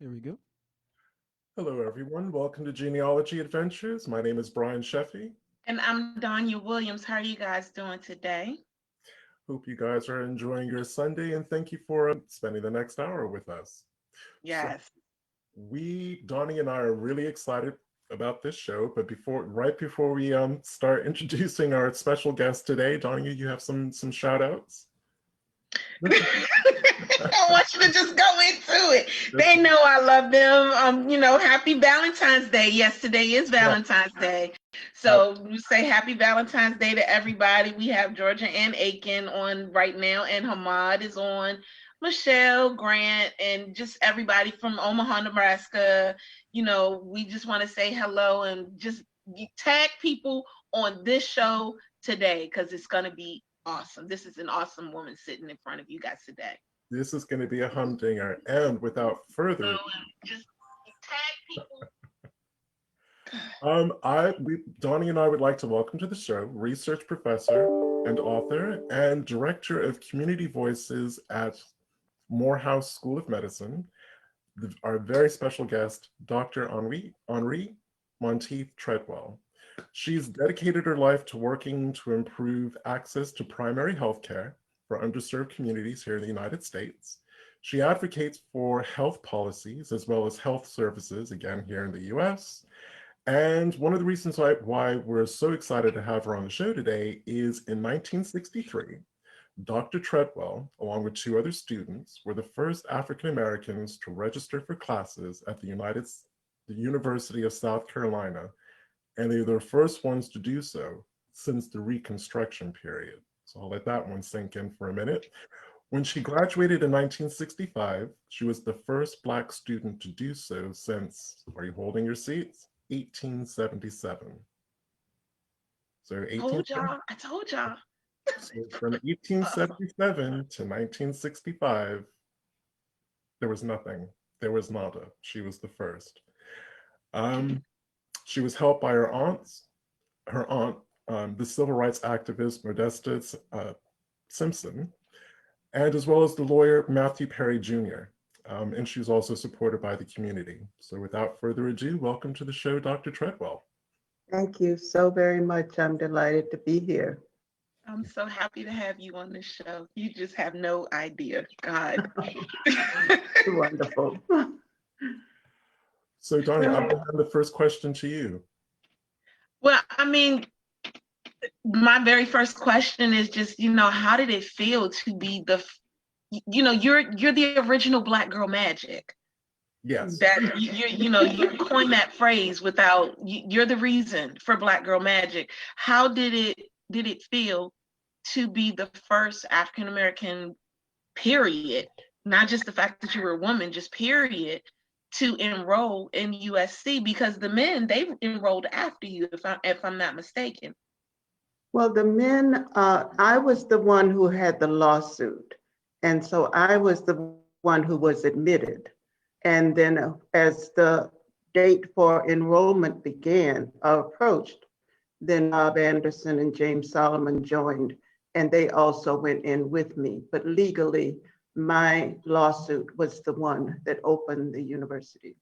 Here we go. Hello, everyone. Welcome to Genealogy Adventures. My name is Brian Sheffy. And I'm Danya Williams. How are you guys doing today? Hope you guys are enjoying your Sunday and thank you for spending the next hour with us. So, Yes. Donnie and I are really excited about this show, but right before we start introducing our special guest today, Donnie, you have some shout outs? I want you to just go into it. They know I love them. Happy Valentine's Day. Yes, today is Yeah. Valentine's Day. So we say happy Valentine's Day to everybody. We have Georgia and Aiken on right now, and Hamad is on. Michelle, Grant, and just everybody from Omaha, Nebraska. We just want to say hello and just tag people on this show today because it's going to be awesome. This is an awesome woman sitting in front of you guys today. This is going to be a humdinger. And without further Just tag people. Donnie and I would like to welcome to the show research professor and author and director of community voices at Morehouse School of Medicine, our very special guest, Dr. Henrie Treadwell. She's dedicated her life to working to improve access to primary health care for underserved communities here in the United States. She advocates for health policies as well as health services, again, here in the US. And one of the reasons why we're so excited to have her on the show today is in 1963, Dr. Treadwell, along with two other students, were the first African Americans to register for classes at the University of South Carolina, and they were the first ones to do so since the Reconstruction period. So I'll let that one sink in for a minute. When she graduated in 1965, she was the first Black student to do so since, are you holding your seats? 1877. So I told y'all. So from 1877 to 1965, there was nothing. There was nada. She was the first. She was helped by her aunt, the civil rights activist Modesta Simpson, and as well as the lawyer Matthew Perry Jr. And she was also supported by the community. So without further ado, welcome to the show, Dr. Treadwell. Thank you so very much. I'm delighted to be here. I'm so happy to have you on the show. You just have no idea. God. Wonderful. So Donnie, I'm going to hand the first question to you. Well, my very first question is just, how did it feel to be you're the original Black girl magic. Yes. That you coined that phrase you're the reason for Black girl magic. How did it feel to be the first African American, period, not just the fact that you were a woman, just period, to enroll in USC? Because the men, they enrolled after you, if I'm not mistaken. Well, the men, I was the one who had the lawsuit. And so I was the one who was admitted. And then as the date for enrollment approached, then Bob Anderson and James Solomon joined, and they also went in with me. But legally, my lawsuit was the one that opened the university.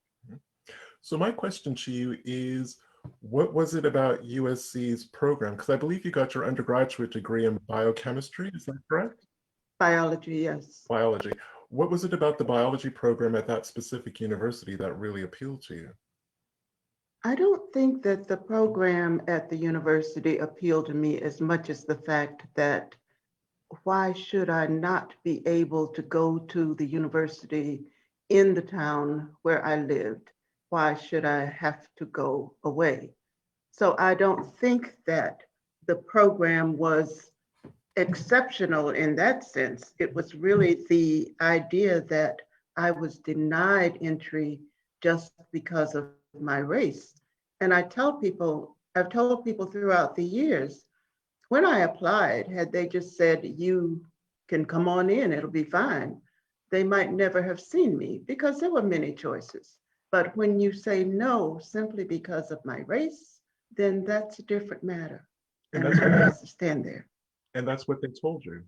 So my question to you is, what was it about USC's program? Because I believe you got your undergraduate degree in biochemistry, is that correct? Biology, yes. Biology. What was it about the biology program at that specific university that really appealed to you? I don't think that the program at the university appealed to me as much as the fact that why should I not be able to go to the university in the town where I lived? Why should I have to go away? So I don't think that the program was exceptional in that sense. It was really the idea that I was denied entry just because of my race. And I've told people throughout the years, when I applied, had they just said, you can come on in, it'll be fine, they might never have seen me because there were many choices. But when you say no simply because of my race, then that's a different matter. And I have to stand there. And that's what they told you.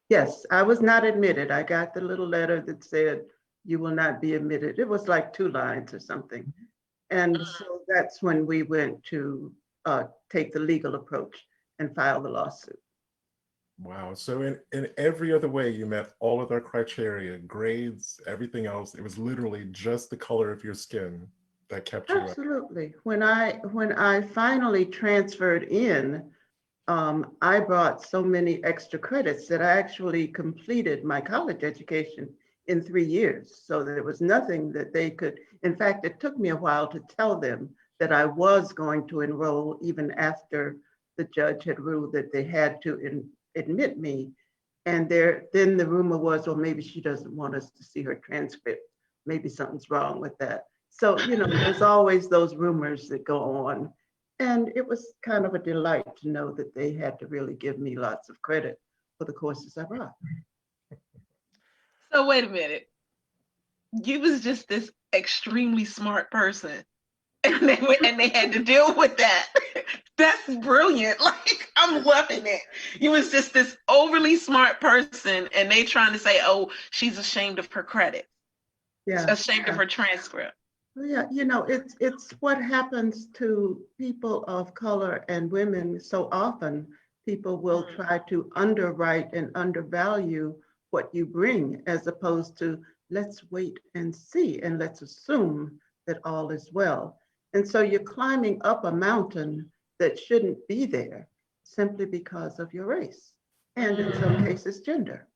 Yes, I was not admitted. I got the little letter that said, you will not be admitted. It was like 2 lines or something. And so that's when we went to take the legal approach and file the lawsuit. Wow. So in every other way, you met all of their criteria, grades, everything else. It was literally just the color of your skin that kept you up. Absolutely. When I finally transferred in, I brought so many extra credits that I actually completed my college education in 3 years. So there was nothing that they could, in fact, it took me a while to tell them that I was going to enroll even after the judge had ruled that they had to admit me. And then the rumor was, well, maybe she doesn't want us to see her transcript. Maybe something's wrong with that. So, there's always those rumors that go on. And it was kind of a delight to know that they had to really give me lots of credit for the courses I brought. So wait a minute. You was just this extremely smart person, and they had to deal with that. That's brilliant. Like, I'm loving it. You was just this overly smart person, and they trying to say, oh, she's ashamed of her credit. Yeah. Ashamed of her transcript. Yeah, it's what happens to people of color and women so often. People will try to underwrite and undervalue what you bring, as opposed to let's wait and see and let's assume that all is well. And so you're climbing up a mountain that shouldn't be there simply because of your race, and in some cases, gender.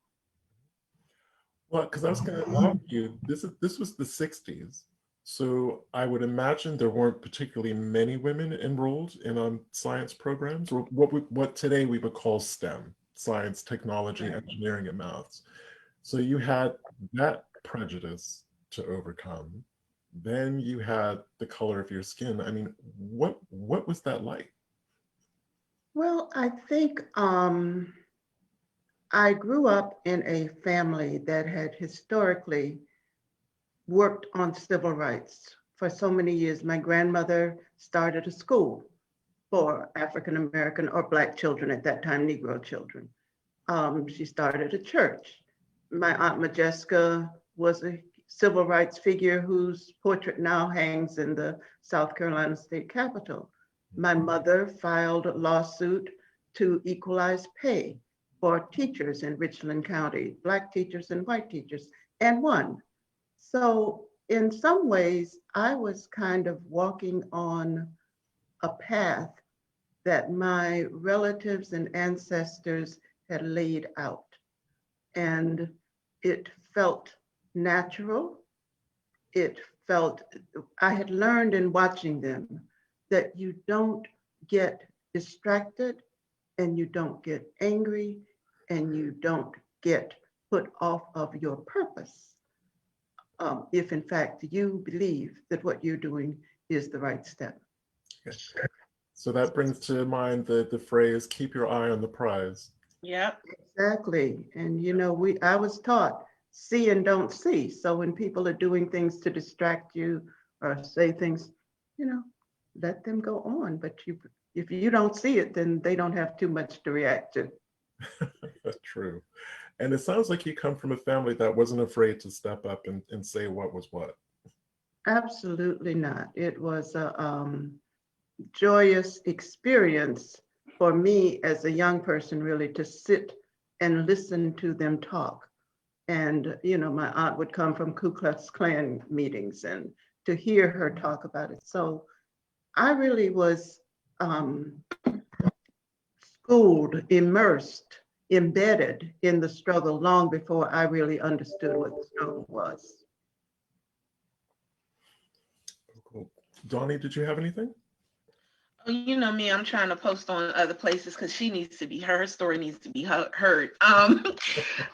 Well, because I was going to ask you, this was the 60s. So I would imagine there weren't particularly many women enrolled in science programs, or what today we would call STEM, science, technology, engineering, and maths. So you had that prejudice to overcome. Then you had the color of your skin. I mean, what was that like? Well, I think I grew up in a family that had historically worked on civil rights for so many years. My grandmother started a school for African American or Black children, at that time, Negro children. She started a church. My Aunt Majeska was a civil rights figure whose portrait now hangs in the South Carolina State Capitol. My mother filed a lawsuit to equalize pay for teachers in Richland County, Black teachers and white teachers, and won. So in some ways, I was kind of walking on a path that my relatives and ancestors had laid out. And it felt natural. I had learned in watching them that you don't get distracted and you don't get angry and you don't get put off of your purpose. If in fact you believe that what you're doing is the right step. So that brings to mind the phrase, keep your eye on the prize. Yep. Exactly. And I was taught see and don't see. So when people are doing things to distract you or say things, let them go on. But if you don't see it, then they don't have too much to react to. That's true. And it sounds like you come from a family that wasn't afraid to step up and say what was what. Absolutely not. It was a joyous experience for me as a young person, really, to sit and listen to them talk. And, my aunt would come from Ku Klux Klan meetings and to hear her talk about it. So I really was schooled, immersed, embedded in the struggle long before I really understood what the struggle was. Cool. Donnie, did you have anything? Oh, you know me, I'm trying to post on other places because she needs to be, her story needs to be heard.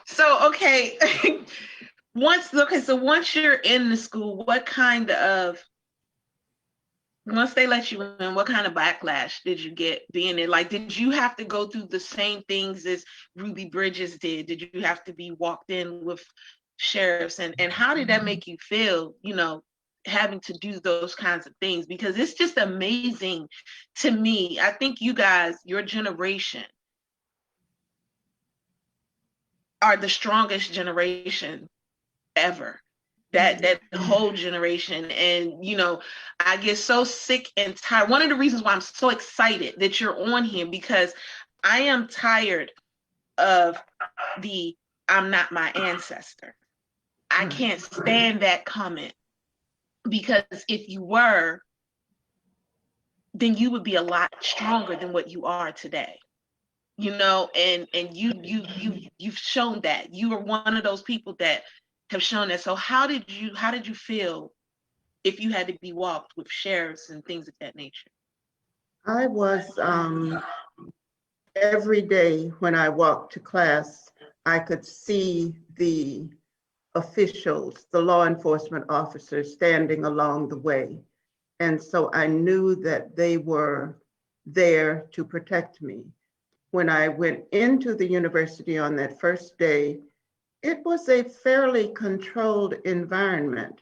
So, okay. Once you're in the school, once they let you in, what kind of backlash did you get being in? Like, did you have to go through the same things as Ruby Bridges did? Did you have to be walked in with sheriffs? And how did that make you feel, having to do those kinds of things? Because it's just amazing to me. I think you guys, your generation, are the strongest generation ever, that whole generation. And, you know, I get so sick and tired. One of the reasons why I'm so excited that you're on here, because I am tired of the I'm not my ancestor. I can't stand that comment, because if you were, then you would be a lot stronger than what you are today. You know, and you've shown that. You are one of those people that have shown that. So how did you feel if you had to be walked with sheriffs and things of that nature? I was every day when I walked to class, I could see the officials, the law enforcement officers standing along the way. And so I knew that they were there to protect me. When I went into the university on that first day, it was a fairly controlled environment.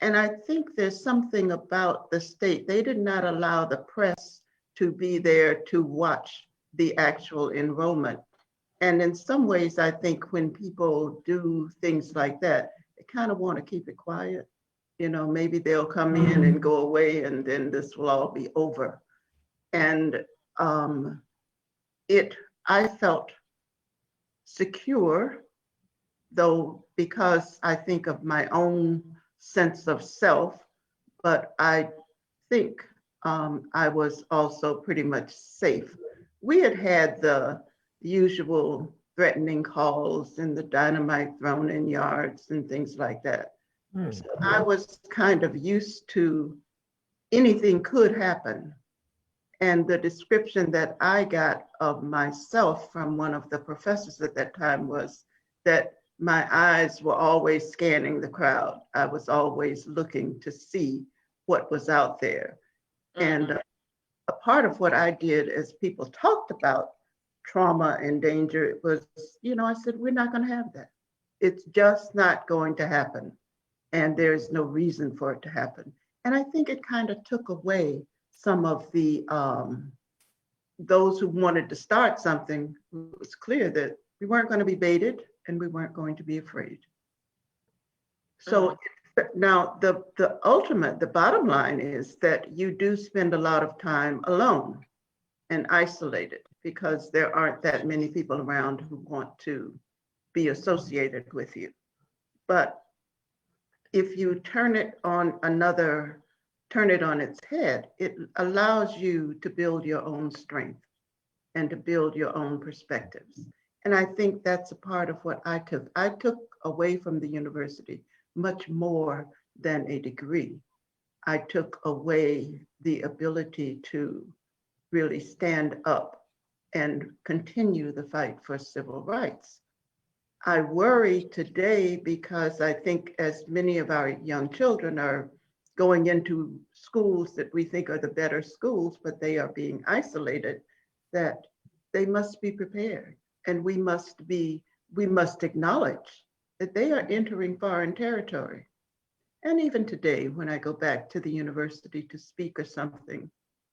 And I think there's something about the state. They did not allow the press to be there to watch the actual enrollment. And in some ways, I think when people do things like that, they kind of want to keep it quiet. You know, maybe they'll come in and go away and then this will all be over. And I felt secure, though, because I think of my own sense of self, but I think I was also pretty much safe. We had the usual threatening calls and the dynamite thrown in yards and things like that. So I was kind of used to anything could happen. And the description that I got of myself from one of the professors at that time was that my eyes were always scanning the crowd. I was always looking to see what was out there. And a part of what I did as people talked about trauma and danger, it was, you know, I said, we're not going to have that. It's just not going to happen. And there's no reason for it to happen. And I think it kind of took away some of the, those who wanted to start something. It was clear that we weren't going to be baited and we weren't going to be afraid. So now the ultimate, the bottom line is that you do spend a lot of time alone and isolated because there aren't that many people around who want to be associated with you. But if you turn it on its head, it allows you to build your own strength and to build your own perspectives. And I think that's a part of what I took. I took away from the university much more than a degree. I took away the ability to really stand up and continue the fight for civil rights. I worry today because I think as many of our young children are going into schools that we think are the better schools, but they are being isolated, that they must be prepared. And we must acknowledge that they are entering foreign territory. And even today, when I go back to the university to speak or something,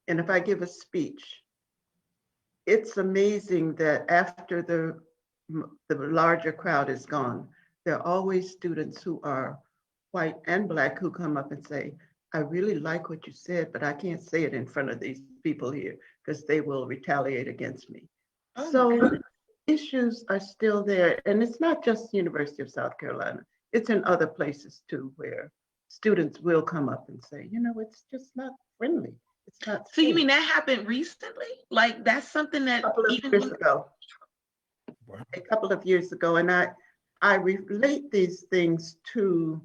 and if I give a speech, it's amazing that after the larger crowd is gone, there are always students who are white and Black who come up and say, I really like what you said, but I can't say it in front of these people here because they will retaliate against me. So issues are still there. And it's not just the University of South Carolina. It's in other places too, where students will come up and say, you know, it's just not friendly. It's not safe. So you mean that happened recently? Like that's something that A couple of years ago. And I relate these things to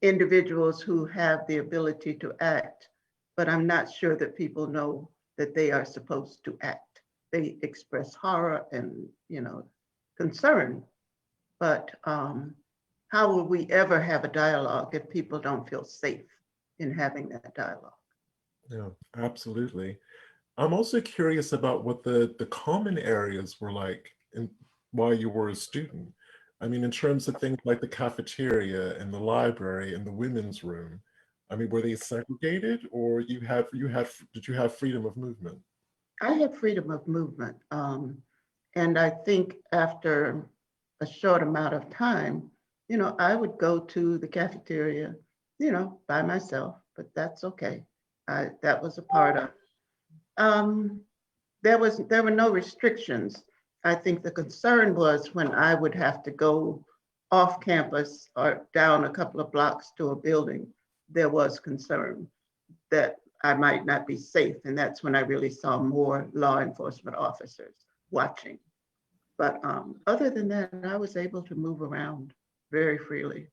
individuals who have the ability to act, but I'm not sure that people know that they are supposed to act. They express horror and, you know, concern, but how will we ever have a dialogue if people don't feel safe in having that dialogue? Yeah, absolutely. I'm also curious about what the common areas were like while you were a student. I mean, in terms of things like the cafeteria and the library and the women's room. I mean, were they segregated, or did you have freedom of movement? I had freedom of movement. And I think after a short amount of time, I would go to the cafeteria, by myself, but that's okay. That was a part of. Um, there were no restrictions. I think the concern was when I would have to go off campus or down a couple of blocks to a building, there was concern that I might not be safe. And that's when I really saw more law enforcement officers watching. But other than that, I was able to move around very freely.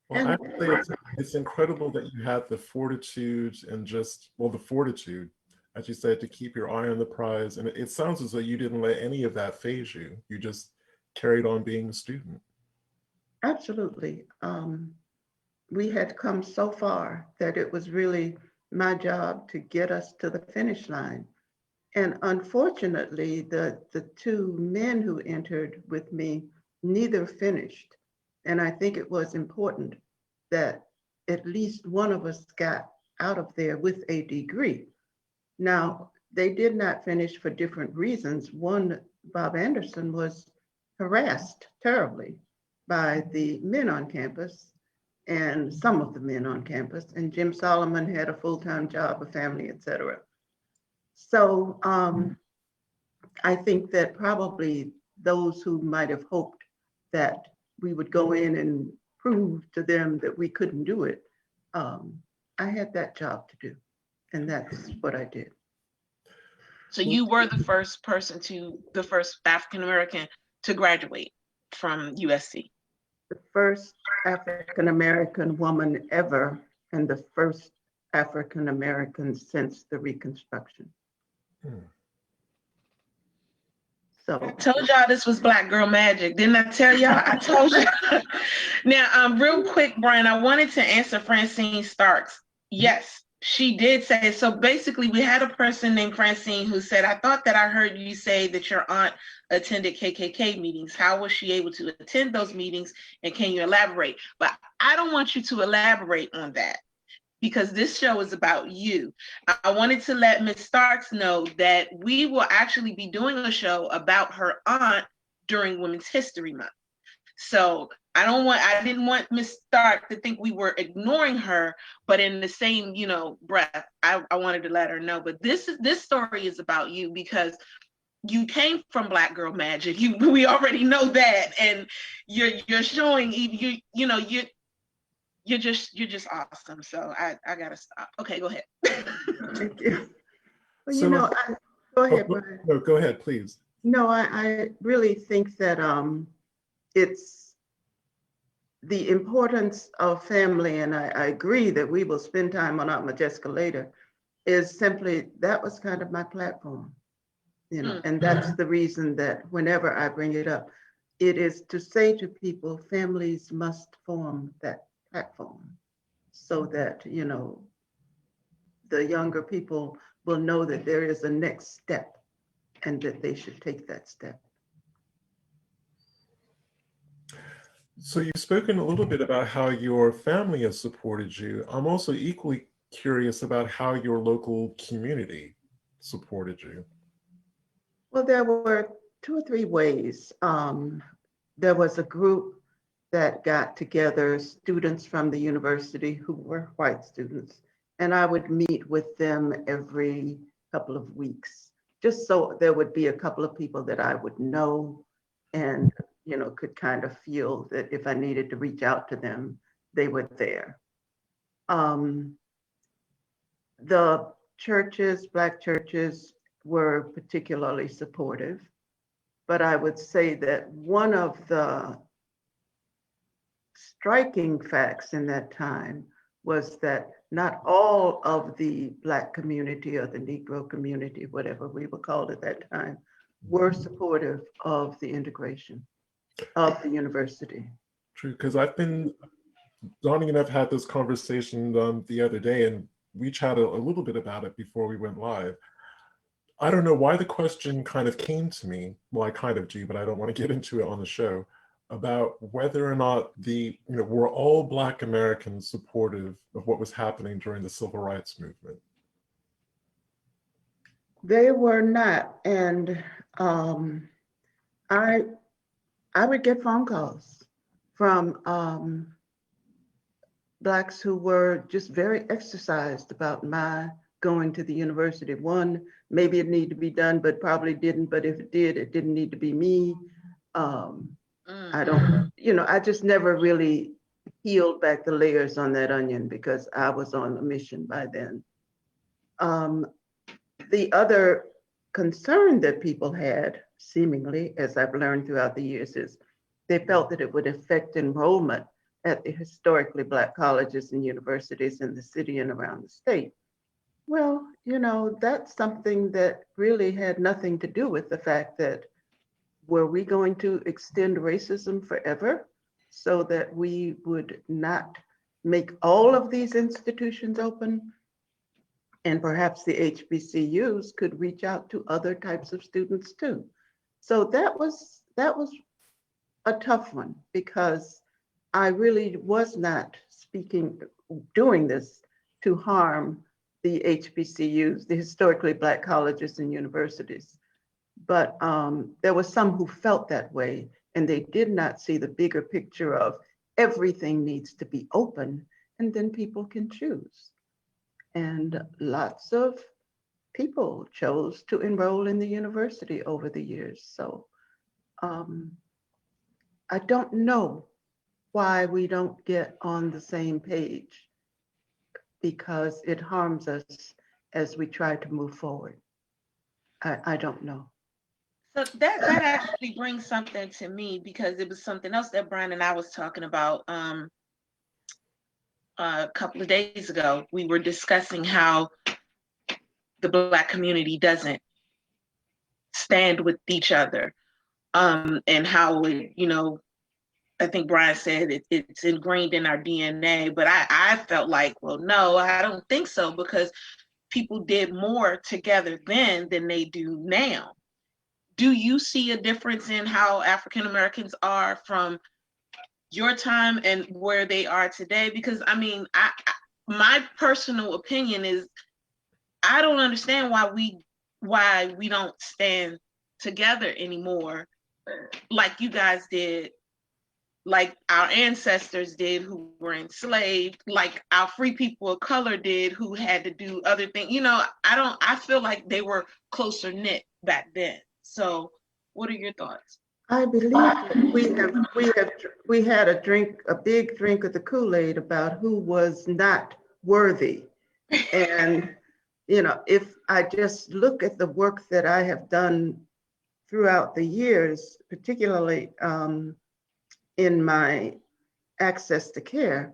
Well, actually, it's incredible that you had the fortitude and the fortitude, as you said, to keep your eye on the prize. And it sounds as though you didn't let any of that phase you. You just carried on being a student. Absolutely. We had come so far that it was really my job to get us to the finish line. And unfortunately, the two men who entered with me, neither finished. And I think it was important that at least one of us got out of there with a degree. Now, they did not finish for different reasons. One, Bob Anderson, was harassed terribly by the men on campus and some of the men on campus. And Jim Solomon had a full-time job, a family, et cetera. So I think that probably those who might have hoped that we would go in and prove to them that we couldn't do it, I had that job to do, and that's what I did. So you were the first African-American to graduate from USC. The first African-American woman ever, and the first African-American since the Reconstruction. So I told y'all this was Black girl magic. Didn't I tell y'all? I told you. Now, real quick, Brian, I wanted to answer Francine Starks. Yes, she did say, so basically we had a person named Francine who said, I thought that I heard you say that your aunt attended KKK meetings. How was she able to attend those meetings? And can you elaborate? But I don't want you to elaborate on that, because this show is about you. I wanted to let Ms. Starks know that we will actually be doing a show about her aunt during Women's History Month. So I didn't want Ms. Stark to think we were ignoring her, but in the same, breath, I wanted to let her know. But this story is about you, because you came from Black girl magic. We already know that, and you're showing you're just awesome. So I gotta stop. Okay, go ahead. thank you. Well, So, go ahead, Brian. No, go ahead, please. No, I really think that it's the importance of family, and I agree that we will spend time on Aunt Majeska later, is simply that was kind of my platform, and that's the reason that whenever I bring it up, it is to say to people, families must form that platform so that, the younger people will know that there is a next step and that they should take that step. So you've spoken a little bit about how your family has supported you. I'm also equally curious about how your local community supported you. Well, there were 2 or 3 ways. There was a group that got together, students from the university who were white students, and I would meet with them every couple of weeks, just so there would be a couple of people that I would know and could kind of feel that if I needed to reach out to them, they were there. The churches, Black churches, were particularly supportive, but I would say that one of the striking facts in that time was that not all of the Black community or the Negro community, whatever we were called at that time, were supportive of the integration of the university. True, because Donnie and I've had this conversation the other day, and we chatted a little bit about it before we went live. I don't know why the question kind of came to me. Well, I kind of do, but I don't want to get into it on the show, about whether or not were all Black Americans supportive of what was happening during the Civil Rights Movement. They were not, and I would get phone calls from Blacks who were just very exercised about my going to the university. One, maybe it needed to be done, but probably didn't. But if it did, it didn't need to be me. I don't, I just never really peeled back the layers on that onion because I was on a mission by then. The other concern that people had, seemingly, as I've learned throughout the years, is they felt that it would affect enrollment at the historically Black colleges and universities in the city and around the state. Well, that's something that really had nothing to do with the fact that were we going to extend racism forever so that we would not make all of these institutions open? And perhaps the HBCUs could reach out to other types of students too. So that was a tough one because I really was not doing this to harm the HBCUs, the historically Black colleges and universities. But there were some who felt that way, and they did not see the bigger picture of everything needs to be open, and then people can choose. And lots of people chose to enroll in the university over the years. So I don't know why we don't get on the same page, because it harms us as we try to move forward. I don't know. So that actually brings something to me, because it was something else that Brian and I was talking about a couple of days ago. We were discussing how the Black community doesn't stand with each other, and how I think Brian said it's ingrained in our DNA, but I felt like, well, no, I don't think so, because people did more together then than they do now. Do you see a difference in how African Americans are from your time and where they are today? Because my personal opinion is, I don't understand why we don't stand together anymore like you guys did, like our ancestors did who were enslaved, like our free people of color did who had to do other things. I feel like they were closer knit back then. So what are your thoughts? I believe that we had a big drink of the Kool-Aid about who was not worthy. And if I just look at the work that I have done throughout the years, particularly in my access to care,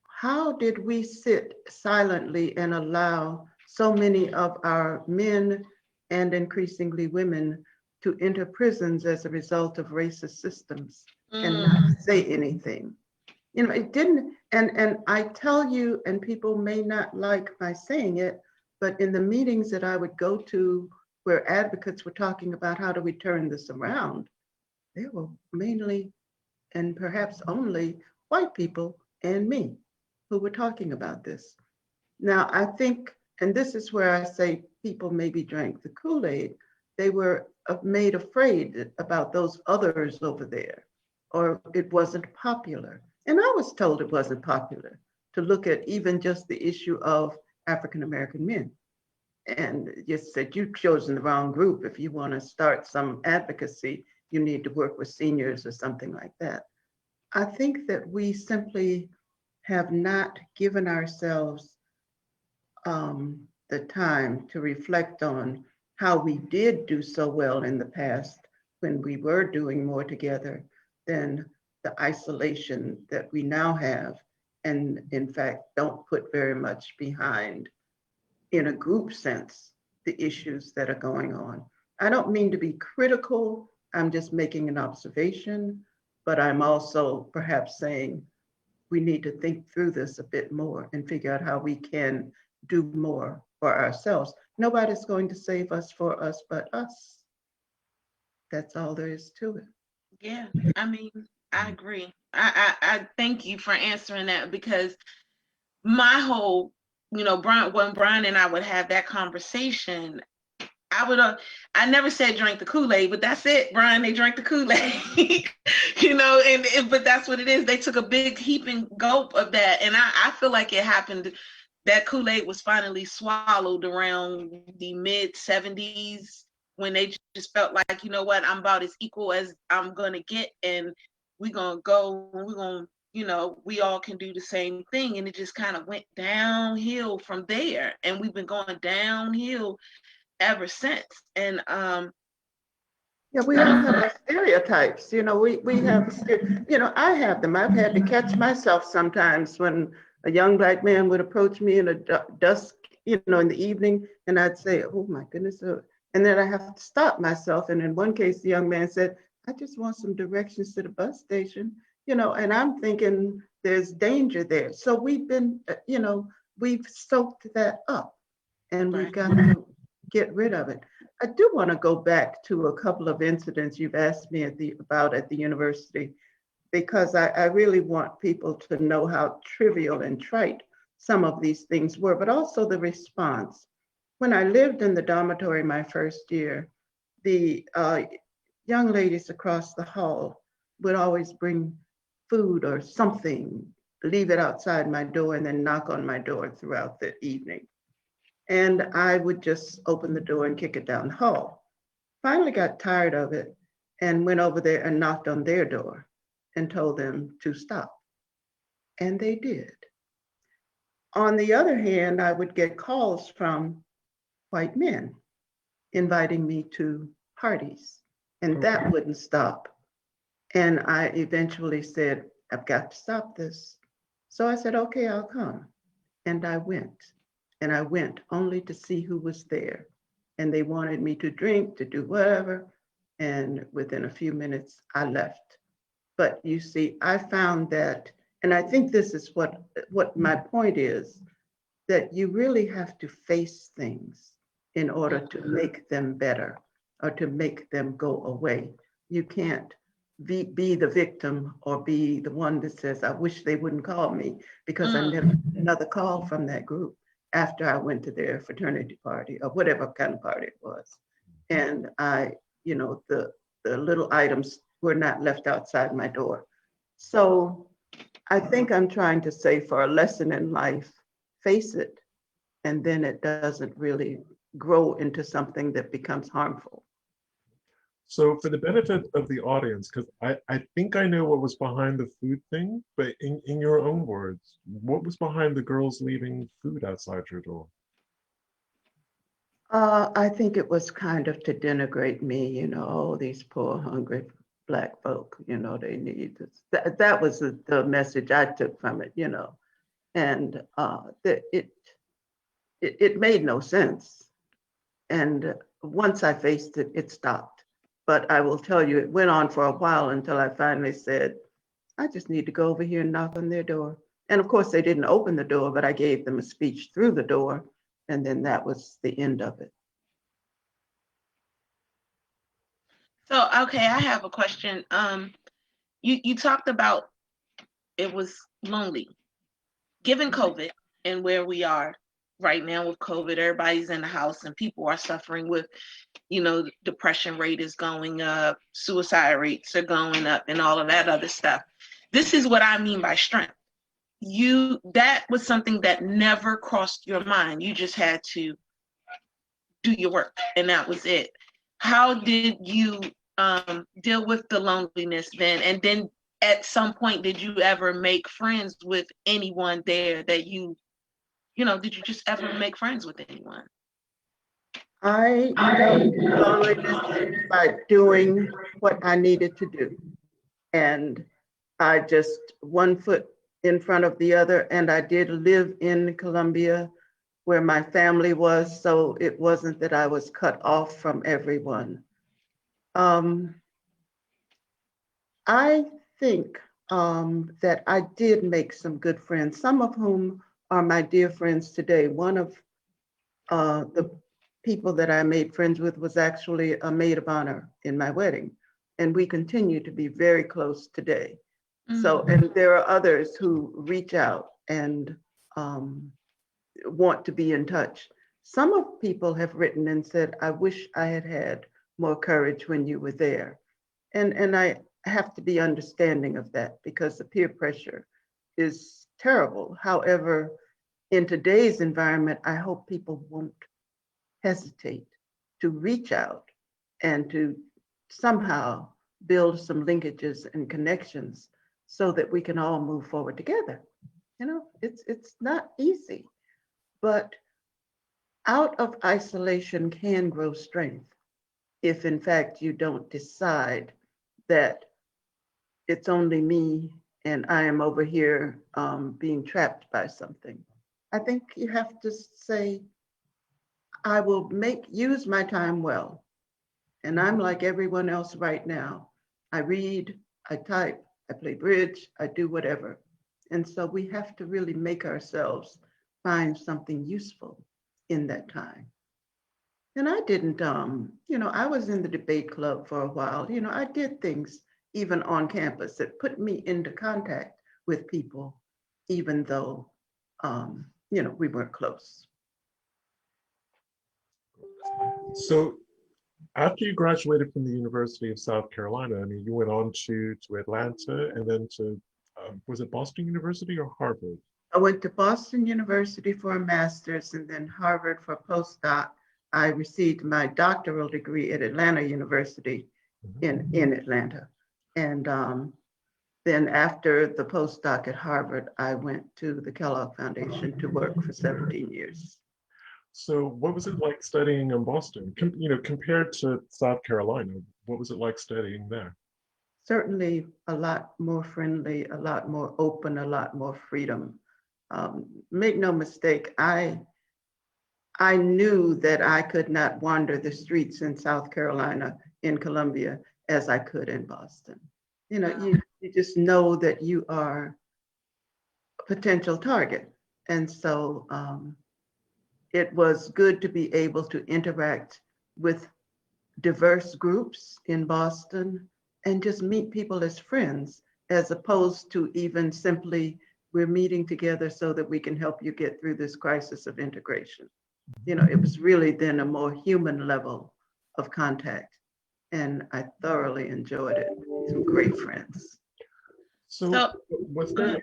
how did we sit silently and allow so many of our men and increasingly women to enter prisons as a result of racist systems and not say anything? It didn't, and I tell you, and people may not like my saying it, but in the meetings that I would go to where advocates were talking about how do we turn this around, they were mainly and perhaps only white people and me who were talking about this. Now, I think, and this is where I say people maybe drank the Kool-Aid, they were made afraid about those others over there, or it wasn't popular. And I was told it wasn't popular to look at even just the issue of African-American men. And just said, you've chosen the wrong group. If you want to start some advocacy, you need to work with seniors or something like that. I think that we simply have not given ourselves the time to reflect on how we did do so well in the past when we were doing more together than the isolation that we now have, and in fact don't put very much behind, in a group sense, the issues that are going on. I don't mean to be critical, I'm just making an observation, but I'm also perhaps saying we need to think through this a bit more and figure out how we can do more for ourselves. Nobody's going to save us for us but us. That's all there is to it. Yeah, I agree. I thank you for answering that, because my whole, when Brian and I would have that conversation, I never said drink the Kool-Aid, but that's it, Brian. They drank the Kool-Aid, but that's what it is. They took a big heaping gulp of that. And I feel like it happened, that Kool-Aid was finally swallowed around the mid 70s, when they just felt like, you know what, I'm about as equal as I'm going to get. And we're going to, we all can do the same thing. And it just kind of went downhill from there. And we've been going downhill ever since. And yeah, we all have our stereotypes. We have, I have them. I've had to catch myself sometimes when a young Black man would approach me in a dusk, in the evening, and I'd say, oh my goodness. And then I have to stop myself. And in one case, the young man said, I just want some directions to the bus station, and I'm thinking there's danger there. So we've been, we've soaked that up, and we've got to get rid of it. I do want to go back to a couple of incidents you've asked me about at the university, because I really want people to know how trivial and trite some of these things were, but also the response. When I lived in the dormitory my first year, the young ladies across the hall would always bring food or something, leave it outside my door, and then knock on my door throughout the evening. And I would just open the door and kick it down the hall. Finally got tired of it and went over there and knocked on their door and told them to stop. And they did. On the other hand, I would get calls from white men inviting me to parties, and that wouldn't stop. And I eventually said, I've got to stop this. So I said, okay, I'll come. And I went. And I went only to see who was there. And they wanted me to drink, to do whatever. And within a few minutes, I left. But you see, I found that, and I think this is what my point is, that you really have to face things in order to make them better or to make them go away. You can't be the victim or be the one that says, I wish they wouldn't call me, because I never had another call from that group after I went to their fraternity party or whatever kind of party it was. And the little items were not left outside my door. So I think I'm trying to say, for a lesson in life, face it, and then it doesn't really grow into something that becomes harmful. So for the benefit of the audience, because I think I know what was behind the food thing, but in your own words, what was behind the girls leaving food outside your door? I think it was kind of to denigrate me, oh, these poor, hungry Black folk, they need this. That was the message I took from it, and it made no sense. And once I faced it, it stopped. But I will tell you, it went on for a while until I finally said, I just need to go over here and knock on their door. And of course, they didn't open the door, but I gave them a speech through the door. And then that was the end of it. So, okay, I have a question. You talked about it was lonely. Given COVID and where we are right now with COVID, everybody's in the house and people are suffering with, depression rate is going up, suicide rates are going up, and all of that other stuff. This is what I mean by strength. That was something that never crossed your mind. You just had to do your work, and that was it. How did you deal with the loneliness then? And then at some point, did you ever make friends with anyone there that did you just ever make friends with anyone? I dealt with loneliness by doing what I needed to do. And I just one foot in front of the other. And I did live in Columbia where my family was. So it wasn't that I was cut off from everyone. I think that I did make some good friends, some of whom are my dear friends today. One of the people that I made friends with was actually a maid of honor in my wedding. And we continue to be very close today. Mm-hmm. So, and there are others who reach out and want to be in touch. Some of people have written and said, I wish I had had more courage when you were there. And I have to be understanding of that because the peer pressure is terrible. However, in today's environment, I hope people won't hesitate to reach out and to somehow build some linkages and connections so that we can all move forward together. You know, it's not easy, but out of isolation can grow strength if in fact you don't decide that it's only me and I am over here being trapped by something. I think you have to say, I will use my time well. And I'm like everyone else right now. I read, I type, I play bridge, I do whatever. And so we have to really make ourselves find something useful in that time. And I didn't, I was in the debate club for a while. I did things even on campus that put me into contact with people, even though, we weren't close. So after you graduated from the University of South Carolina, I mean, you went on to Atlanta and then to, was it Boston University or Harvard? I went to Boston University for a master's and then Harvard for a postdoc. I received my doctoral degree at Atlanta University in Atlanta. And then after the postdoc at Harvard, I went to the Kellogg Foundation to work for 17 years. So what was it like studying in Boston? Compared to South Carolina, what was it like studying there? Certainly a lot more friendly, a lot more open, a lot more freedom. Make no mistake, I knew that I could not wander the streets in South Carolina, in Columbia, as I could in Boston. You just know that you are a potential target. And so it was good to be able to interact with diverse groups in Boston and just meet people as friends, as opposed to even simply, we're meeting together so that we can help you get through this crisis of integration. It was really then a more human level of contact. And I thoroughly enjoyed it. Some great friends. So was there,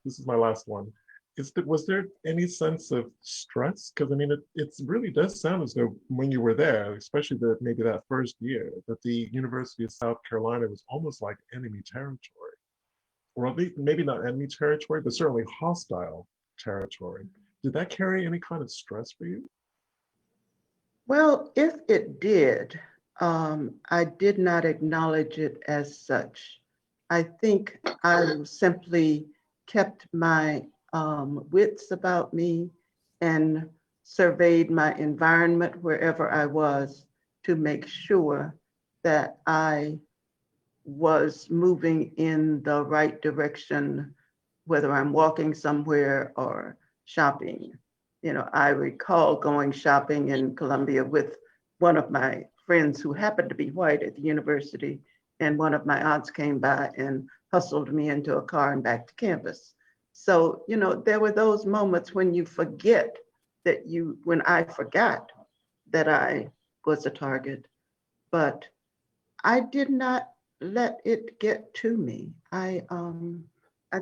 this is my last one. Was there any sense of stress? Because I mean, it really does sound as though when you were there, especially maybe that first year, that the University of South Carolina was almost like enemy territory. Or at least maybe not enemy territory, but certainly hostile territory. Did that carry any kind of stress for you? Well, if it did, I did not acknowledge it as such. I think I simply kept my wits about me and surveyed my environment wherever I was to make sure that I was moving in the right direction, whether I'm walking somewhere or shopping. I recall going shopping in Columbia with one of my friends who happened to be white at the university, and one of my aunts came by and hustled me into a car and back to campus. So, there were those moments when you forget when I forgot that I was a target, but I did not let it get to me. I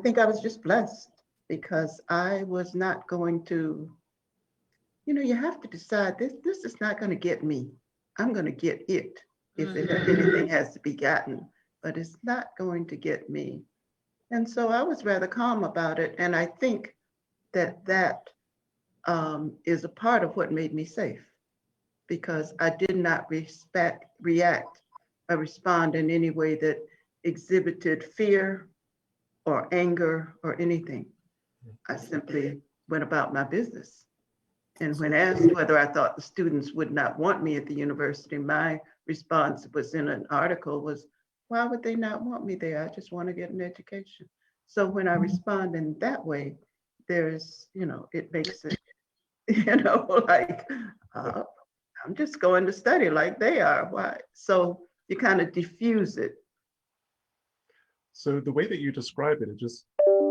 think I was just blessed because I was not going to, you have to decide this is not going to get me. I'm going to get it if anything has to be gotten, but it's not going to get me. And so I was rather calm about it. And I think that is a part of what made me safe, because I did not react or respond in any way that exhibited fear or anger or anything. I simply went about my business. And when asked whether I thought the students would not want me at the university, my response was in an article was, why would they not want me there? I just want to get an education. So when I respond in that way, there's, it makes it, like, I'm just going to study like they are. Why? So you kind of diffuse it. So the way that you describe it,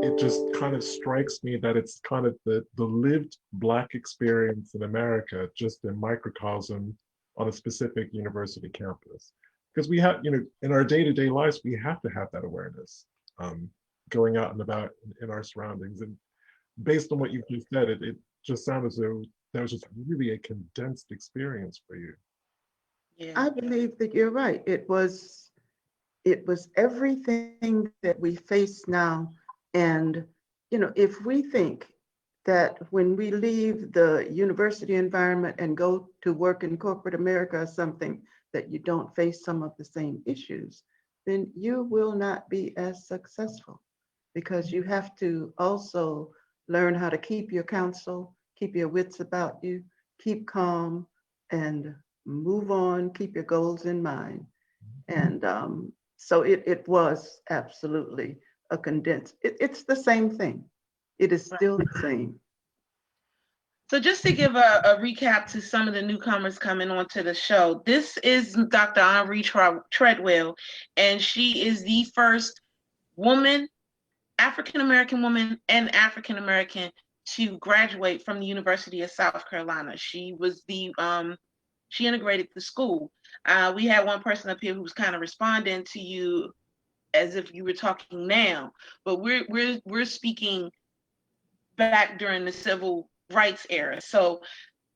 it just kind of strikes me that it's kind of the lived Black experience in America, just in microcosm on a specific university campus. Because we have, in our day-to-day lives, we have to have that awareness, going out and about in our surroundings. And based on what you've just said, it just sounded as though that was just really a condensed experience for you. Yeah. I believe that you're right. It was everything that we face now. And, if we think that when we leave the university environment and go to work in corporate America or something, that you don't face some of the same issues, then you will not be as successful, because you have to also learn how to keep your counsel, keep your wits about you, keep calm, and move on, keep your goals in mind. And so it was absolutely a condensed, it's the same thing. It is still the same. So just to give a recap to some of the newcomers coming onto the show, this is Dr. Henrie Treadwell, and she is the first woman, African-American woman and African-American to graduate from the University of South Carolina. She was she integrated the school. We had one person up here who was kind of responding to you as if you were talking now, but we're speaking back during the civil rights era. So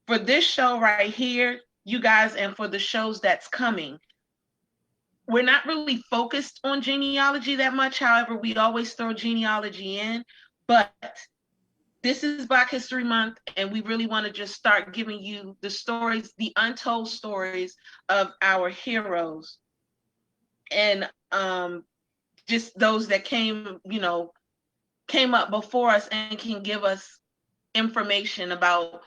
for this show right here, you guys, and for the shows that's coming, we're not really focused on genealogy that much. However, we always throw genealogy in, but this is Black History Month, and we really want to just start giving you the stories, the untold stories of our heroes, and just those that came up before us and can give us information about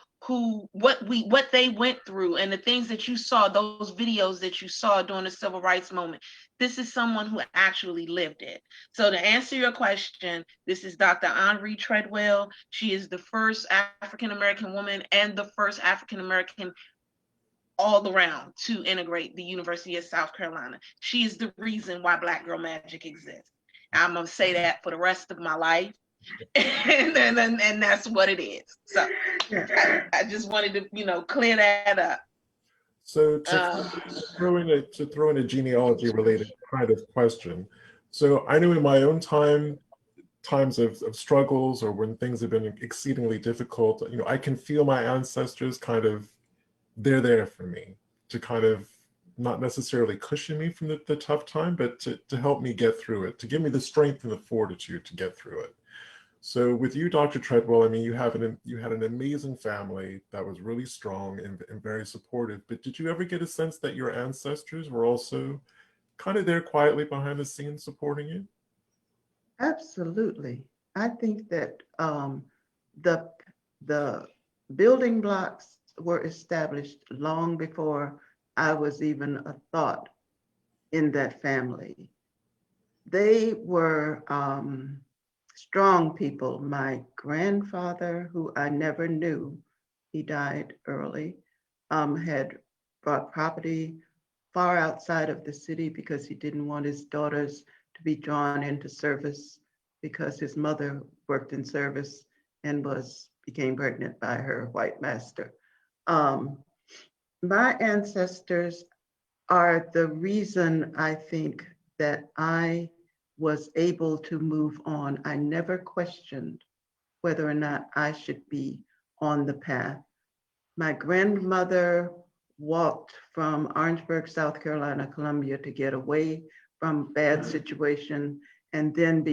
what they went through and the things that you saw, those videos that you saw during the civil rights moment. This is someone who actually lived it. So to answer your question, this is Dr. Henrie Treadwell. She is the first African-American woman and the first African-American all around to integrate the University of South Carolina. She is the reason why Black Girl Magic exists. I'm gonna say that for the rest of my life. and that's what it is. So I just wanted to clear that up. So to throw in a genealogy related kind of question. So I know in my own times of struggles, or when things have been exceedingly difficult, I can feel my ancestors kind of, they're there for me to kind of not necessarily cushion me from the tough time, but to help me get through it, to give me the strength and the fortitude to get through it. So with you, Dr. Treadwell, I mean, you had an amazing family that was really strong and very supportive, but did you ever get a sense that your ancestors were also kind of there quietly behind the scenes supporting you? Absolutely. I think that the the building blocks were established long before I was even a thought in that family. They were strong people. My grandfather, who I never knew, he died early, had bought property far outside of the city because he didn't want his daughters to be drawn into service, because his mother worked in service and became pregnant by her white master. My ancestors are the reason I think that I was able to move on. I never questioned whether or not I should be on the path. My grandmother walked from Orangeburg, South Carolina, Columbia, to get away from a bad situation, and then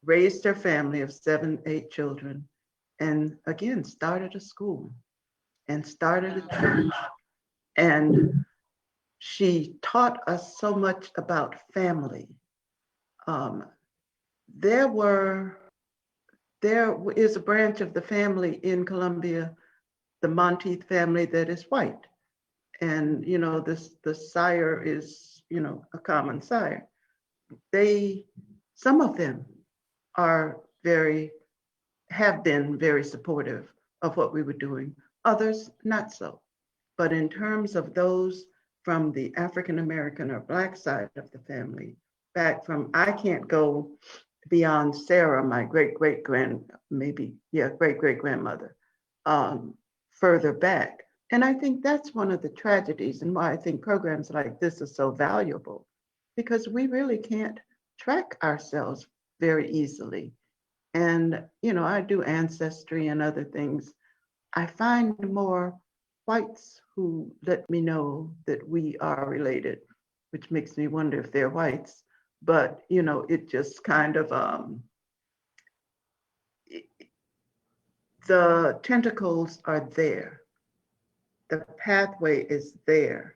raised her family of 7, 8 children, and again started a school and started a church. And she taught us so much about family. There is a branch of the family in Columbia, the Monteith family, that is white. And, the sire is, a common sire. Some of them have been very supportive of what we were doing. Others, not so. But in terms of those from the African American or Black side of the family, I can't go beyond Sarah, my great-great-grandmother, further back. And I think that's one of the tragedies and why I think programs like this are so valuable, because we really can't track ourselves very easily. And, I do ancestry and other things. I find more whites who let me know that we are related, which makes me wonder if they're whites. But, it just kind of, the tentacles are there. The pathway is there.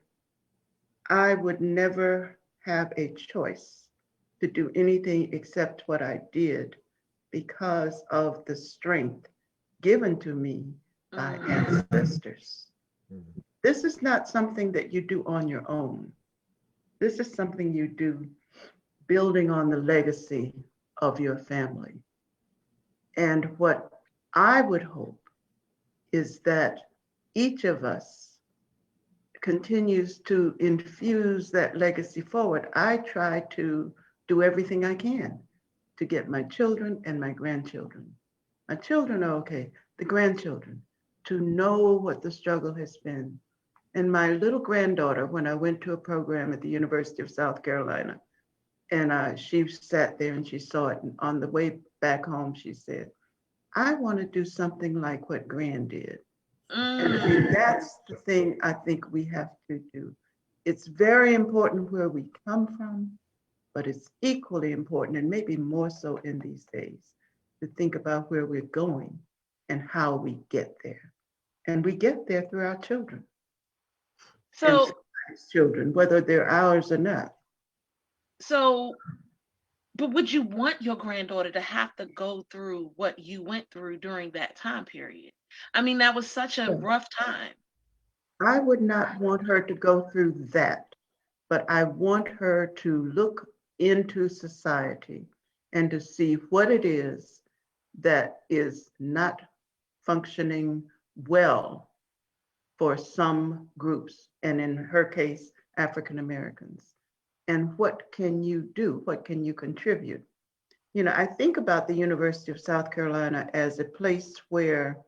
I would never have a choice to do anything except what I did because of the strength given to me by ancestors. Mhm. This is not something that you do on your own. This is something you do building on the legacy of your family. And what I would hope is that each of us continues to infuse that legacy forward. I try to do everything I can to get my children and my grandchildren. My children are okay, the grandchildren, to know what the struggle has been. And my little granddaughter, when I went to a program at the University of South Carolina, and she sat there and she saw it, and on the way back home, she said, I want to do something like what Gran did. And I mean, that's the thing I think we have to do. It's very important where we come from, but it's equally important, and maybe more so in these days, to think about where we're going and how we get there. And we get there through our children. So, And children, whether they're ours or not. But would you want your granddaughter to have to go through what you went through during that time period? I mean, that was such a rough time. I would not want her to go through that, but I want her to look into society and to see what it is that is not functioning well for some groups, and in her case, African Americans. And what can you do? What can you contribute? I think about the University of South Carolina as a place where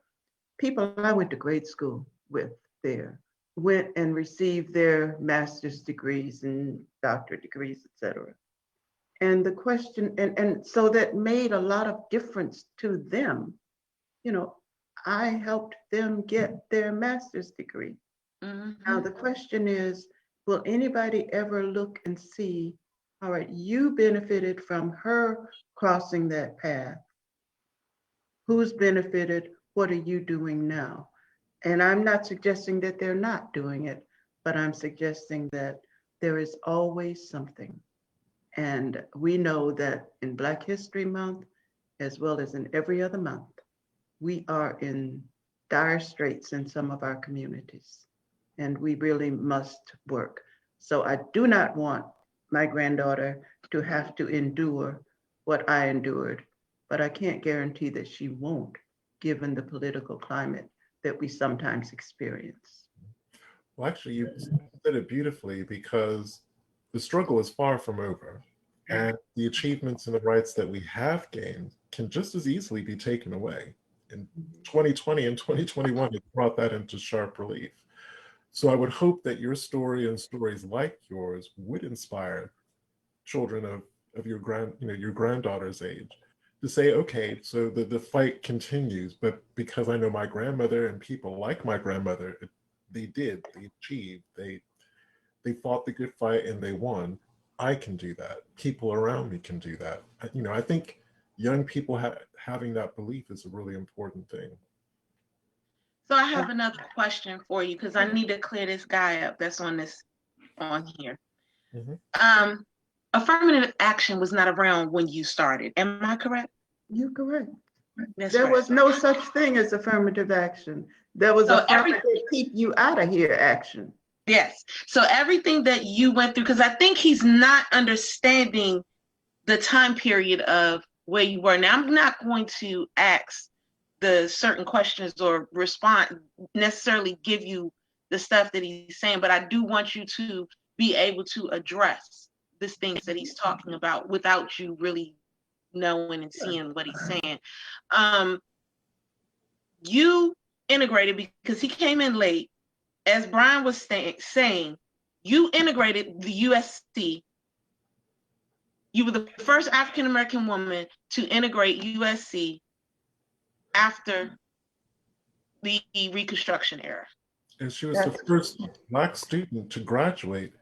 people I went to grade school with there went and received their master's degrees and doctorate degrees, et cetera. And the question, and so that made a lot of difference to them. I helped them get their master's degree. Now, the question is, will anybody ever look and see, all right, you benefited from her crossing that path. Who's benefited? What are you doing now? And I'm not suggesting that they're not doing it, but I'm suggesting that there is always something. And we know that in Black History Month, as well as in every other month, we are in dire straits in some of our communities, and we really must work. So I do not want my granddaughter to have to endure what I endured, but I can't guarantee that she won't, given the political climate that we sometimes experience. Well, actually, you said it beautifully, because the struggle is far from over, and the achievements and the rights that we have gained can just as easily be taken away. In 2020 and 2021, it brought that into sharp relief. So I would hope that your story and stories like yours would inspire children of your granddaughter's age to say, okay, so the fight continues, but because I know my grandmother and people like my grandmother, they achieved, they fought the good fight and they won. I can do that. People around me can do that. I think young people having that belief is a really important thing. So I have another question for you, because I need to clear this guy up that's on here. Mm-hmm. Affirmative action was not around when you started. Am I correct? You're correct. There was no such thing as affirmative action. There was affirmative keep you out of here action. Yes. So everything that you went through, because I think he's not understanding the time period of where you were. Now, I'm not going to ask the certain questions or necessarily give you the stuff that he's saying, but I do want you to be able to address these things that he's talking about without you really knowing and seeing what he's saying. You integrated because he came in late. As Brian was saying, you integrated the USC. You were the first African American woman to integrate USC after the Reconstruction era. And she was the first Black student to graduate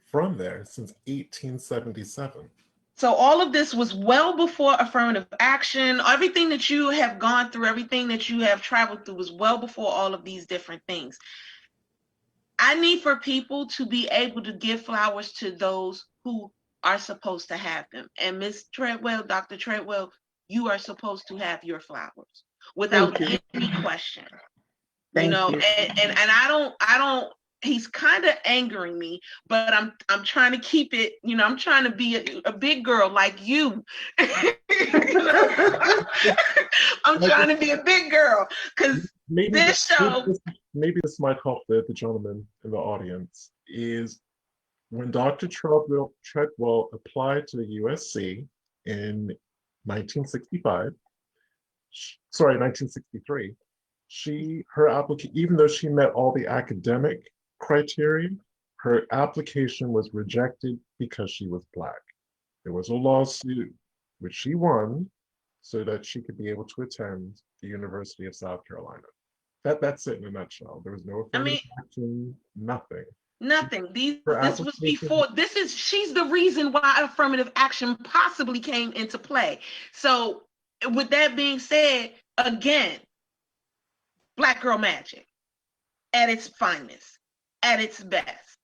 from there since 1877. So all of this was well before affirmative action. Everything that you have gone through, everything that you have traveled through was well before all of these different things. I need for people to be able to give flowers to those who are supposed to have them. And Ms. Treadwell, Dr. Treadwell, you are supposed to have your flowers without any question. Thank you. And I don't he's kind of angering me, but I'm trying to keep it, I'm trying to be a big girl like you. I'm trying to be a big girl because this show. Maybe this might help the gentleman in the audience, is when Dr. Treadwell applied to the USC in 1963, her application, even though she met all the academic criteria, her application was rejected because she was Black. There was a lawsuit which she won so that she could be able to attend the University of South Carolina. That's it in a nutshell. There was no affirmative action, nothing. Nothing. This was before. She's the reason why affirmative action possibly came into play. So with that being said, again, Black girl magic at its finest, at its best.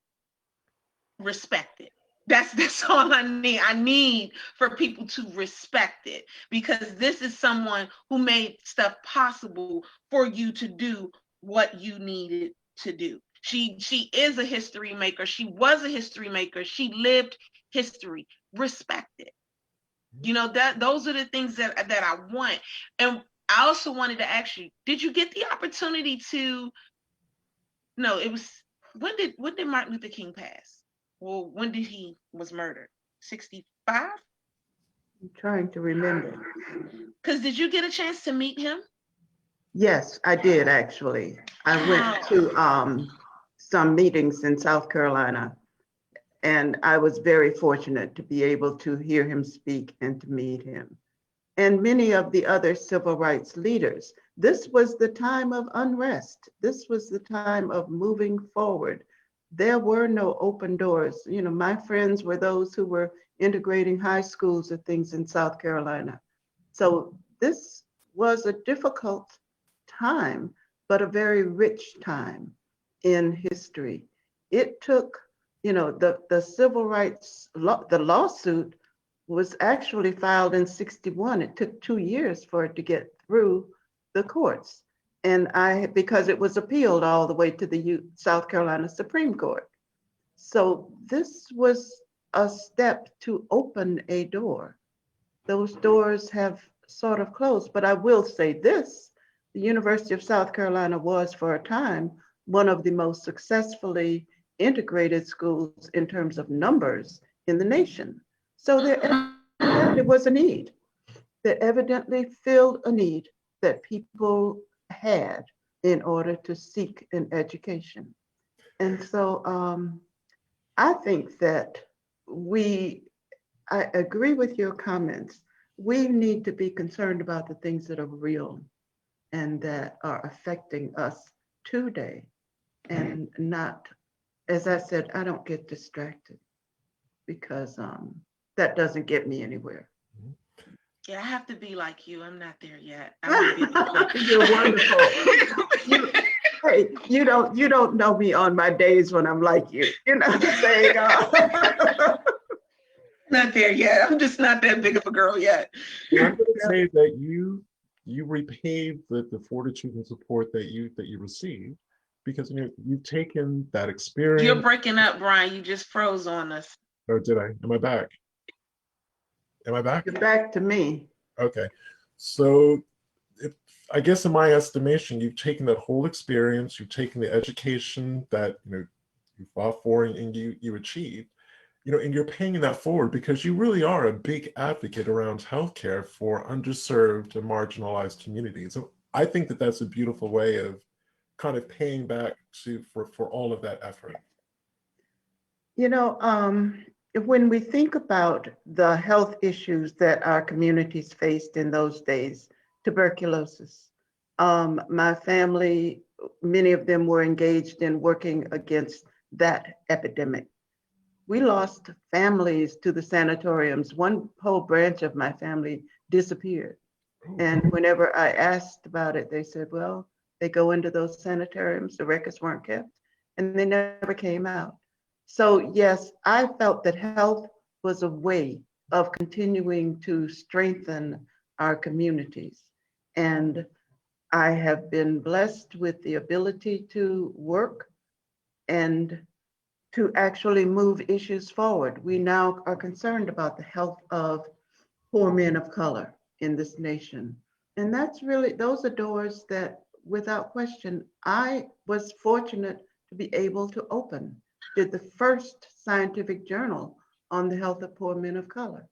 Respect it. That's all I need. I need for people to respect it, because this is someone who made stuff possible for you to do what you needed to do. She is a history maker. She was a history maker. She lived history. Respect it. Those are the things that I want. And I also wanted to ask you, did you get the opportunity to, no, it was, when did Martin Luther King pass? Well, when did he was murdered? 65? I'm trying to remember. Because did you get a chance to meet him? Yes, I did actually. I went to some meetings in South Carolina, and I was very fortunate to be able to hear him speak and to meet him. And many of the other civil rights leaders. This was the time of unrest. This was the time of moving forward. There were no open doors. My friends were those who were integrating high schools and things in South Carolina. So this was a difficult time, but a very rich time in history. It took, the civil rights, the lawsuit was actually filed in 61. It took 2 years for it to get through the courts. And because it was appealed all the way to the South Carolina Supreme Court. So this was a step to open a door. Those doors have sort of closed, but I will say this, the University of South Carolina was for a time one of the most successfully integrated schools in terms of numbers in the nation. So there evidently was a need. There evidently filled a need that people had in order to seek an education. And so I think that I agree with your comments. We need to be concerned about the things that are real and that are affecting us today, and not, as I said, I don't get distracted because that doesn't get me anywhere. Yeah, I have to be like you. I'm not there yet. You're wonderful. Hey, you don't know me on my days when I'm like you. You know what I'm saying? Not there yet. I'm just not that big of a girl yet. I'm going to say that you repaid the fortitude and support that you received, because you've taken that experience. You're breaking up, Brian. You just froze on us. Oh, did I? Am I back? Am I back? You're back to me. Okay. So I guess in my estimation, you've taken that whole experience, you've taken the education that you fought for and you achieved, and you're paying that forward because you really are a big advocate around healthcare for underserved and marginalized communities. So I think that that's a beautiful way of kind of paying back for all of that effort. When we think about the health issues that our communities faced in those days, tuberculosis, my family, many of them were engaged in working against that epidemic. We lost families to the sanatoriums. One whole branch of my family disappeared. And whenever I asked about it, they said, well, they go into those sanatoriums, the records weren't kept, and they never came out. So yes, I felt that health was a way of continuing to strengthen our communities. And I have been blessed with the ability to work and to actually move issues forward. We now are concerned about the health of poor men of color in this nation. And that's really, those are doors that, without question, I was fortunate to be able to open. Did the first scientific journal on the health of poor men of color.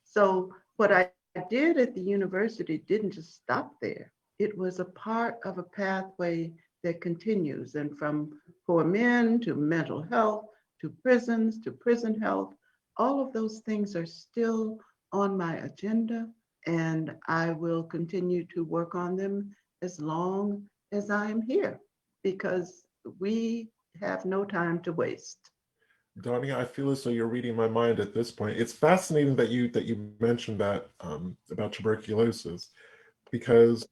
So what I did at the university didn't just stop there. It was a part of a pathway that continues, and from poor men to mental health, to prisons, to prison health, all of those things are still on my agenda, and I will continue to work on them as long as I'm here, because we have no time to waste. Donnie, I feel as though you're reading my mind at this point. It's fascinating that you mentioned that about tuberculosis, because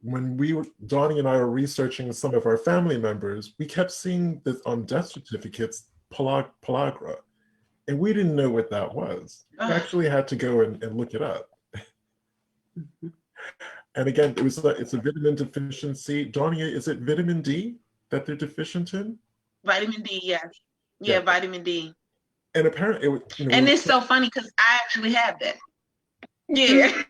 when Donnie and I were researching some of our family members, we kept seeing this on death certificates, pellagra, and we didn't know what that was. We actually had to go and look it up. And again, it's a vitamin deficiency. Donnie, is it vitamin D that they're deficient in? Vitamin D, yes. Yeah, vitamin D. And apparently, and it's so funny because I actually have that. Yeah.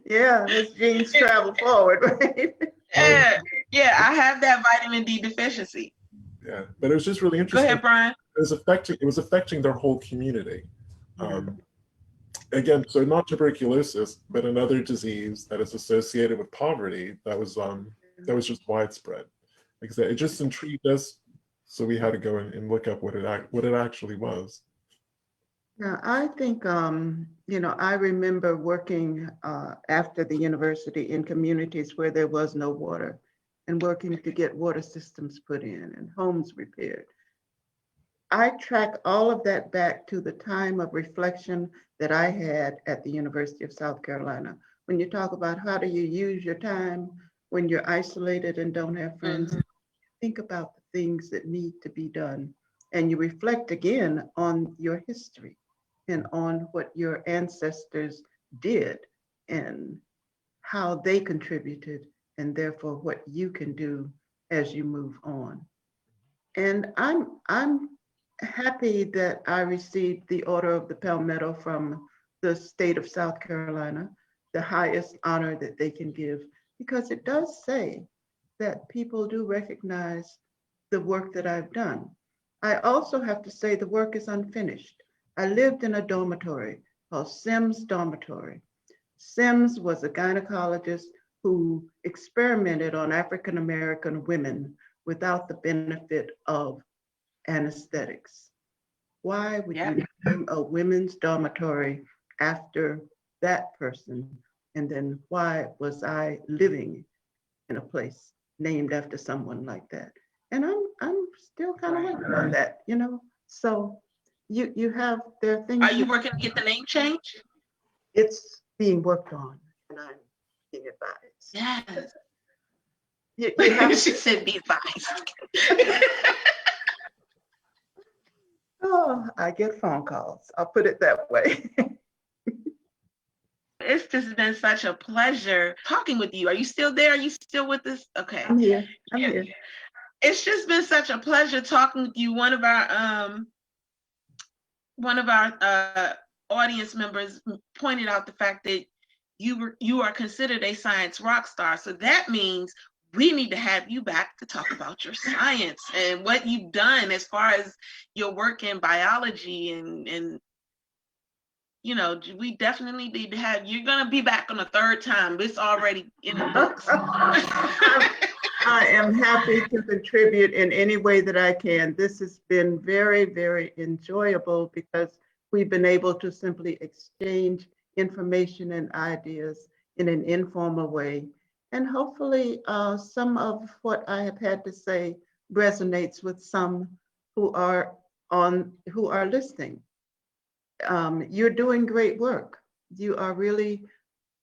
Yeah, his genes travel forward, right? Yeah, I have that vitamin D deficiency. Yeah, but it was just really interesting. Go ahead, Brian. It was affecting their whole community. Again, so not tuberculosis, but another disease that is associated with poverty that was just widespread. Like I said, it just intrigued us, so we had to go and look up what it actually was. Yeah, I think I remember working after the university in communities where there was no water, and working to get water systems put in and homes repaired. I track all of that back to the time of reflection that I had at the University of South Carolina. When you talk about how do you use your time when you're isolated and don't have friends, think about the things that need to be done. And you reflect again on your history and on what your ancestors did and how they contributed, and therefore what you can do as you move on. And I'm happy that I received the Order of the Palmetto from the state of South Carolina, the highest honor that they can give, because it does say that people do recognize the work that I've done. I also have to say the work is unfinished. I lived in a dormitory called Sims Dormitory. Sims was a gynecologist who experimented on African American women without the benefit of anesthetics. Why would you name a women's dormitory after that person? And then why was I living in a place named after someone like that? And I'm still kind of working on that, So you have, there are things. Are you working to get the name changed? It's being worked on, and I'm being advised. Yes. You have she said be advised. Oh, I get phone calls. I'll put it that way. It's just been such a pleasure talking with you. Are you still there? Are you still with us? Okay. I'm here. Here. It's just been such a pleasure talking with you. One of our audience members pointed out the fact that you are considered a science rock star. So that means we need to have you back to talk about your science and what you've done as far as your work in biology and you know, we definitely need to have, you're going to be back on the third time. It's already in the books. I am happy to contribute in any way that I can. This has been very, very enjoyable because we've been able to simply exchange information and ideas in an informal way. And hopefully some of what I have had to say resonates with some who are listening. You're doing great work. You are really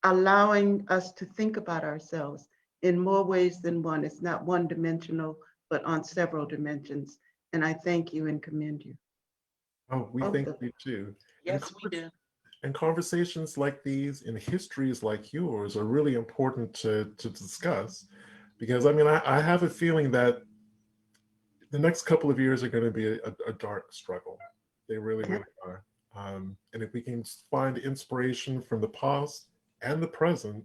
allowing us to think about ourselves in more ways than one. It's not one dimensional, but on several dimensions. And I thank you and commend you. Oh, we thank you too. Yes, we do. And conversations like these and histories like yours are really important to discuss, because I mean, I have a feeling that the next couple of years are going to be a dark struggle. They really, really are. And if we can find inspiration from the past and the present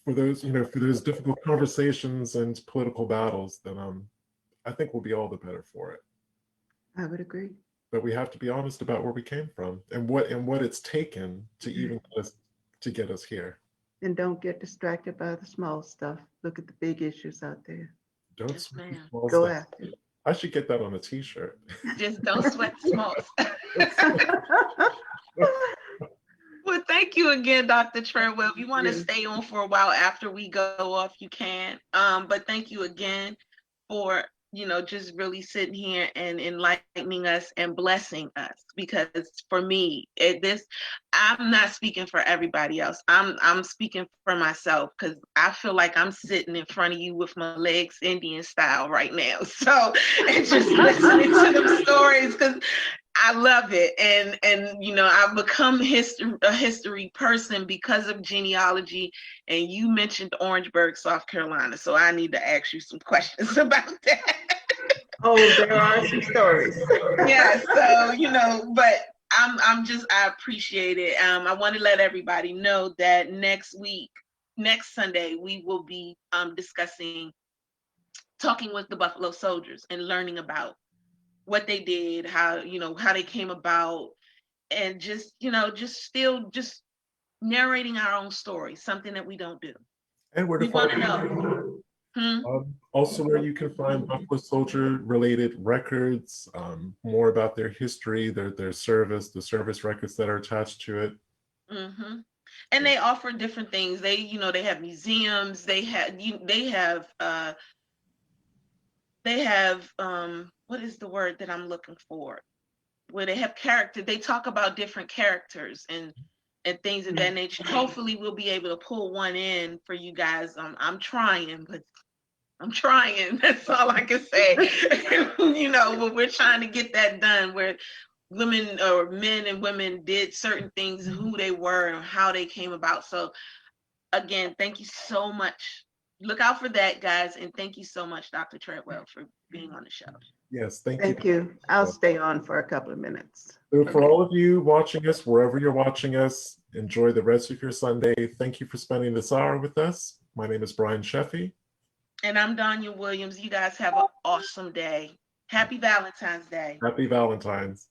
for those, you know, for those difficult conversations and political battles, then I think we'll be all the better for it. I would agree. But we have to be honest about where we came from and what it's taken to even get us here. And don't get distracted by the small stuff. Look at the big issues out there. Don't Yes, sweat ma'am. the small Go stuff. after it. I should get that on a t-shirt. Just don't sweat the small stuff. Well, thank you again, Dr. Treadwell. If you want to stay on for a while after we go off, you can. But thank you again for, you know, just really sitting here and enlightening us and blessing us. Because for me, I'm not speaking for everybody else. I'm speaking for myself, because I feel like I'm sitting in front of you with my legs Indian style right now. So, and just listening to them stories, because I love it. And you know, I've become a history person because of genealogy. And you mentioned Orangeburg, South Carolina. So I need to ask you some questions about that. Oh, there are some stories. Yeah, so, you know, but I appreciate it. I want to let everybody know that next Sunday, we will be talking with the Buffalo Soldiers and learning about what they did, how they came about, and just narrating our own story, something that we don't do. And where to We want to find know. also where you can find Buffalo Soldier related records, more about their history, their service, the service records that are attached to it. Mm-hmm. And they offer different things. They have museums. They have what is the word that I'm looking for? Where they have character. They talk about different characters and things of that nature. Hopefully we'll be able to pull one in for you guys. I'm trying, but I'm trying. That's all I can say. You know, but we're trying to get that done, where women or men and women did certain things, who they were and how they came about. So again, thank you so much. Look out for that, guys. And thank you so much, Dr. Treadwell, for being on the show. Yes, thank you. Thank you. I'll stay on for a couple of minutes. So for all of you watching us, wherever you're watching us, enjoy the rest of your Sunday. Thank you for spending this hour with us. My name is Brian Sheffy. And I'm Danya Williams. You guys have an awesome day. Happy Valentine's Day. Happy Valentine's.